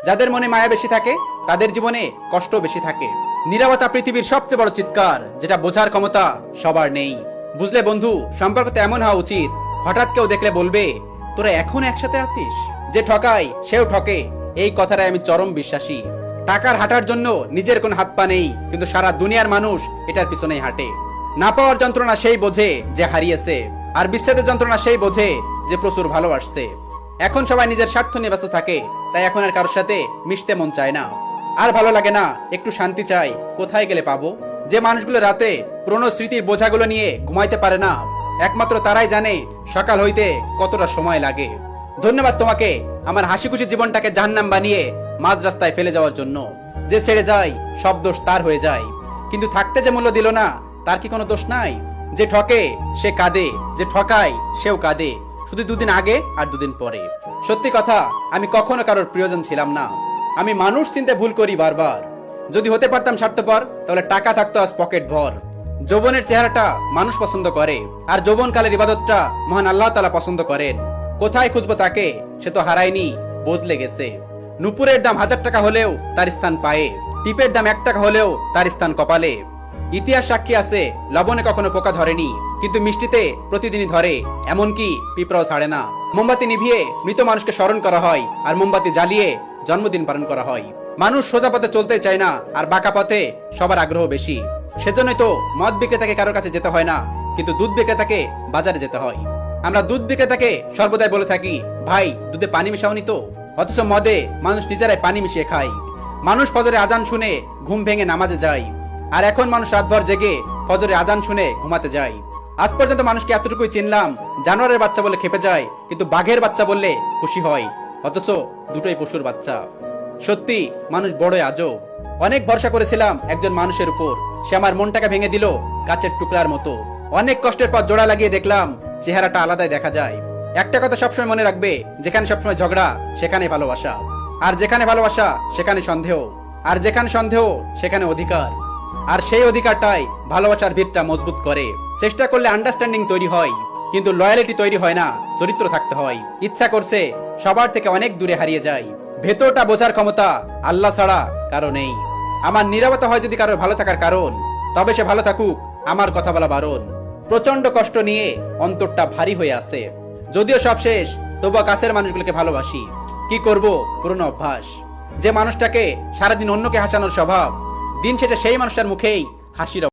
যাদের মনে মায়া বেশি থাকে তাদের জীবনে কষ্ট বেশি থাকে। নীরবতা পৃথিবীর সবচেয়ে বড় চিৎকার, যেটা বোঝার ক্ষমতা সবার নেই। বুঝলে বন্ধু, সম্পর্ক তো এমন হওয়া উচিত, হঠাৎ কেউ দেখলে বলবে তোরা এখন একসাথে আছিস। যে ঠকায় সেও ঠকে, এই কথাটাই আমি চরম বিশ্বাসী। টাকার হাঁটার জন্য নিজের কোন হাত পা নেই, কিন্তু সারা দুনিয়ার মানুষ এটার পিছনেই হাঁটে। না পাওয়ার যন্ত্রণা সেই বোঝে যে হারিয়েছে, আর বিচ্ছেদের যন্ত্রণা সেই বোঝে যে প্রচুর ভালোবাসছে। এখন সবাই নিজের স্বার্থ নিয়ে ব্যস্ত থাকে, তাই এখন আর কারোর সাথে মিশতে মন চায় না। আর ভালো লাগে না, একটু শান্তি চাই, কোথায় গেলে পাবো? যে মানুষগুলো রাতে পুরনো স্মৃতির বোঝাগুলো নিয়ে ঘুমাইতে পারে না, একমাত্র তারাই জানে সকাল হইতে কতটা সময় লাগে। ধন্যবাদ তোমাকে আমার হাসি খুশি জীবনটাকে জাহান্নাম বানিয়ে মাঝ রাস্তায় ফেলে যাওয়ার জন্য। যে ছেড়ে যায় সব দোষ তার হয়ে যায়, কিন্তু থাকতে যে মূল্য দিল না তার কি কোনো দোষ নাই? যে ঠকে সে কাঁদে, যে ঠকায় সেও কাঁদে, শুধু দুদিন আগে আর দুদিন পরে। সত্যি কথা, আমি কখনো কারোর প্রিয়জন ছিলাম না। আমি মানুষ চিনতে ভুল করি বারবার। যদি হতে পারতাম স্বার্থপর, তাহলে টাকা থাকতো আজ পকেট ভর। যৌবনের চেহারাটা মানুষ পছন্দ করে, আর যৌবনকালের ইবাদতটা মহান আল্লাহ তাআলা পছন্দ করেন। কোথায় খুঁজবো তাকে? সে তো হারায়নি, বদলে গেছে। নুপুরের দাম 1000 টাকা হলেও তার স্থান পায়ে, টিপের দাম 1 টাকা হলেও তার স্থান কপালে। ইতিহাস সাক্ষী আছে, লবণে কখনো পোকা ধরেনি, কিন্তু মিষ্টিতে প্রতিদিনই ধরে, এমনকি পিঁপড়াও ছাড়ে না। মোমবাতি নিভিয়ে মৃত মানুষকে স্মরণ করা হয়, আর মোমবাতি জ্বালিয়ে জন্মদিন পালন করা হয়। মানুষ সোজা পথে চলতে চায় না, আর বাঁকা পথে সবার আগ্রহ বেশি। সেজন্যই তো মদ বিক্রেতাকে কারোর কাছে যেতে হয় না, কিন্তু দুধ বিক্রেতাকে বাজারে যেতে হয়। আমরা দুধ বিক্রেতাকে সর্বদাই বলে থাকি, ভাই দুধে পানি মিশাওনি তো? অথচ মদে মানুষ নিজেরাই পানি মিশিয়ে খায়। মানুষ ফজরে আজান শুনে ঘুম ভেঙে নামাজে যায়, আর এখন মানুষ রাতভর জেগে ফজরে আজান শুনে ঘুমাতে যায়। আজ পর্যন্ত মানুষকে এতটুকুই চিনলাম, জানোয়ারের বাচ্চা বলে খেপে যায়, কিন্তু বাঘের বাচ্চা বললে খুশি হয়, অথচ দুটোই পশুর বাচ্চা। সত্যি মানুষ বড়ই আজব। অনেক ভরসা করেছিলাম একজন মানুষের উপর, সে আমার মনটাকে ভেঙে দিল কাচের টুকরার মতো। অনেক কষ্টের পর জোড়া লাগিয়ে দেখলাম চেহারাটা আলাদাই দেখা যায়। একটা কথা সবসময় মনে রাখবে, যেখানে সবসময় ঝগড়া সেখানে ভালোবাসা, আর যেখানে ভালোবাসা সেখানে সন্দেহ, আর যেখানে সন্দেহ সেখানে অধিকার। আর সেই অধিকারটাই ভালোবাসার ভিতটা মজবুত করে। চেষ্টা করলে আন্ডারস্ট্যান্ডিং তৈরি হয়, কিন্তু লয়ালিটি তৈরি হয় না, চরিত্র থাকতে হয়। ইচ্ছা করছে সবার থেকে অনেক দূরে হারিয়ে যায়, ভেতরটা বোঝার ক্ষমতা আল্লাহ ছাড়া কারো নেই। আমার নীরবতা হয় যদি কারোর ভালো থাকার কারণ, তবে সে ভালো থাকুক, আমার কথা বলা বারণ। প্রচন্ড কষ্ট নিয়ে অন্তরটা ভারী হয়ে আছে, যদিও সব শেষ, তবুও কাছের মানুষগুলোকে ভালোবাসি। কি করব, পুরনো অভ্যাস। যে মানুষটাকে সারাদিন অন্যকে হাসানোর স্বভাব, দিন সেটা সেই মানুষটার মুখেই হাসির